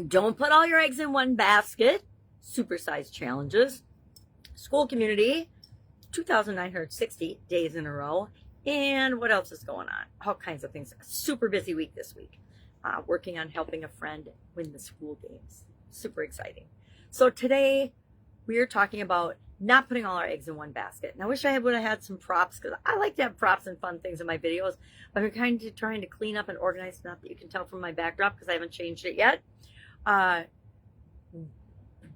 Don't put all your eggs in one basket. Supersize challenges. Skool community, 2,960 days in a row. And what else is going on? All kinds of things. Super busy week this week. Working on helping a friend win the Skool games. Super exciting. So today we are talking about not putting all our eggs in one basket. And I wish I would have had some props, because I like to have props and fun things in my videos. But I'm kind of trying to clean up and organize. Not that you can tell from my backdrop, because I haven't changed it yet.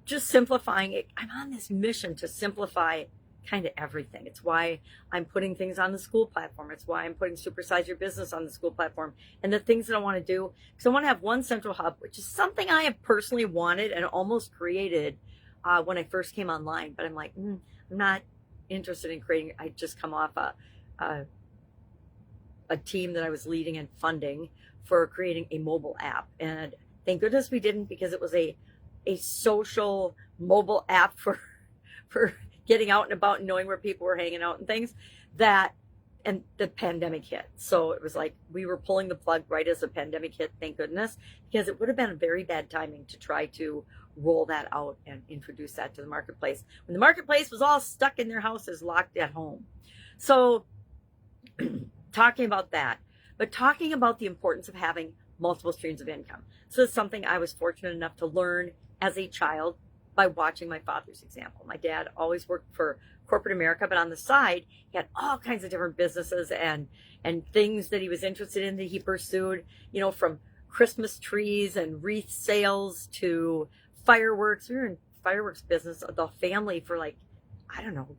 Just simplifying it. I'm on this mission to simplify kind of everything. It's why I'm putting things on the Skool platform. It's why I'm putting Supersize Your Business on the Skool platform, and the things that I want to do, because I want to have one central hub, which is something I have personally wanted and almost created when I first came online. But I'm like, I'm not interested in creating. I just come off a team that I was leading and funding for creating a mobile app, and thank goodness we didn't, because it was a social mobile app for getting out and about and knowing where people were hanging out and things, and the pandemic hit. So it was like we were pulling the plug right as the pandemic hit, thank goodness, because it would have been a very bad timing to try to roll that out and introduce that to the marketplace when the marketplace was all stuck in their houses, locked at home. So talking about that, but talking about the importance of having multiple streams of income. So it's something I was fortunate enough to learn as a child by watching my father's example. My dad always worked for corporate America, but on the side, he had all kinds of different businesses and things that he was interested in that he pursued, from Christmas trees and wreath sales to fireworks. We were in fireworks business, the family, for a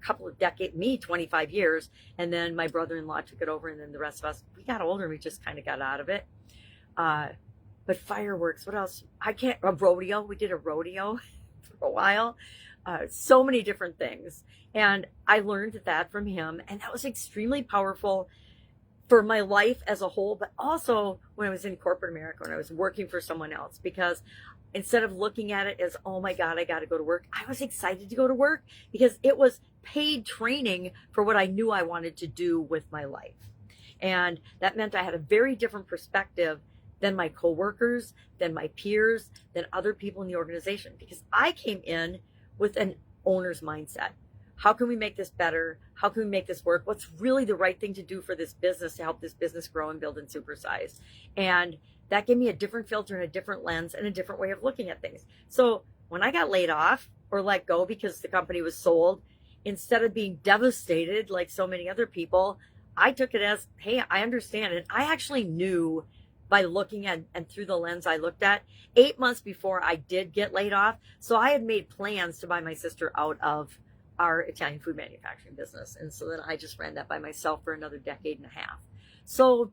couple of decades, me 25 years. And then my brother-in-law took it over, and then the rest of us, we got older and we just kind of got out of it. But fireworks, what else? A rodeo. We did a rodeo for a while. So many different things. And I learned that from him. And that was extremely powerful for my life as a whole, but also when I was in corporate America, when I was working for someone else, because instead of looking at it as, oh my God, I got to go to work, I was excited to go to work because it was paid training for what I knew I wanted to do with my life. And that meant I had a very different perspective than my coworkers, than my peers, than other people in the organization, because I came in with an owner's mindset. How can we make this better? How can we make this work? What's really the right thing to do for this business to help this business grow and build and supersize? And that gave me a different filter and a different lens and a different way of looking at things. So when I got laid off or let go because the company was sold, instead of being devastated like so many other people, I took it as, hey, I understand. And I actually knew by looking at and through the lens I looked at 8 months before I did get laid off. So I had made plans to buy my sister out of our Italian food manufacturing business. And so then I just ran that by myself for another decade and a half. So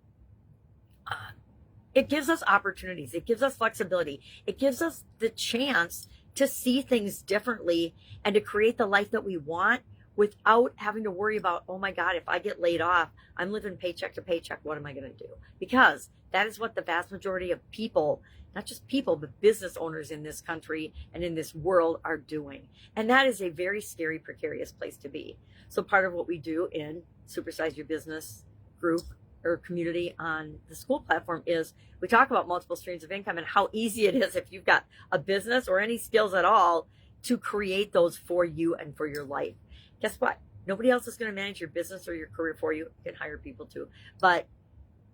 it gives us opportunities. It gives us flexibility. It gives us the chance to see things differently and to create the life that we want without having to worry about, oh my God, if I get laid off, I'm living paycheck to paycheck. What am I going to do? Because that is what the vast majority of people, not just people, but business owners in this country and in this world are doing. And that is a very scary, precarious place to be. So part of what we do in Supersize Your Business group or community on the Skool platform is we talk about multiple streams of income and how easy it is if you've got a business or any skills at all to create those for you and for your life. Guess what? Nobody else is going to manage your business or your career for you. You can hire people too, but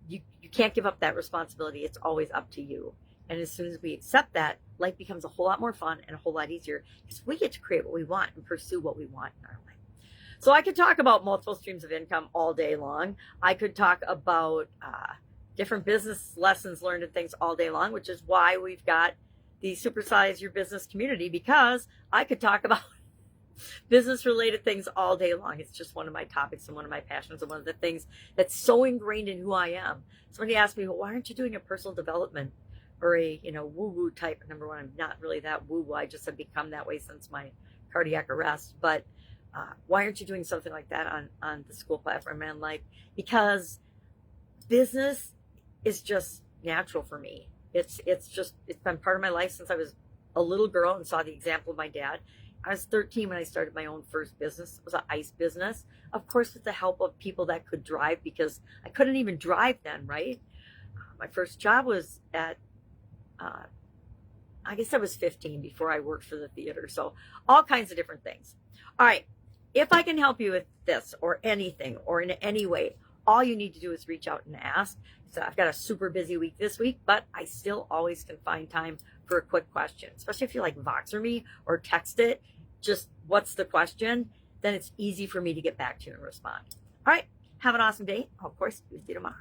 you can't give up that responsibility. It's always up to you. And as soon as we accept that, life becomes a whole lot more fun and a whole lot easier because we get to create what we want and pursue what we want in our life. So I could talk about multiple streams of income all day long. I could talk about different business lessons learned and things all day long, which is why we've got the Supersize Your Business community, because I could talk about business related things all day long. It's just one of my topics and one of my passions and one of the things that's so ingrained in who I am. Somebody asked me, well, why aren't you doing a personal development or a woo-woo type? Number one, I'm not really that woo-woo. I just have become that way since my cardiac arrest. But why aren't you doing something like that on the Skool platform? And because business is just natural for me. It's been part of my life since I was a little girl and saw the example of my dad. I was 13 when I started my own first business. It was an ice business, of course, with the help of people that could drive, because I couldn't even drive then, right? My first job was at I guess I was 15 before I worked for the theater. So all kinds of different things. All right. If I can help you with this or anything or in any way, all you need to do is reach out and ask. So I've got a super busy week this week, but I still always can find time for a quick question, especially if you like Voxer me or text it. Just what's the question? Then it's easy for me to get back to you and respond. All right. Have an awesome day. I'll, of course, be with you tomorrow.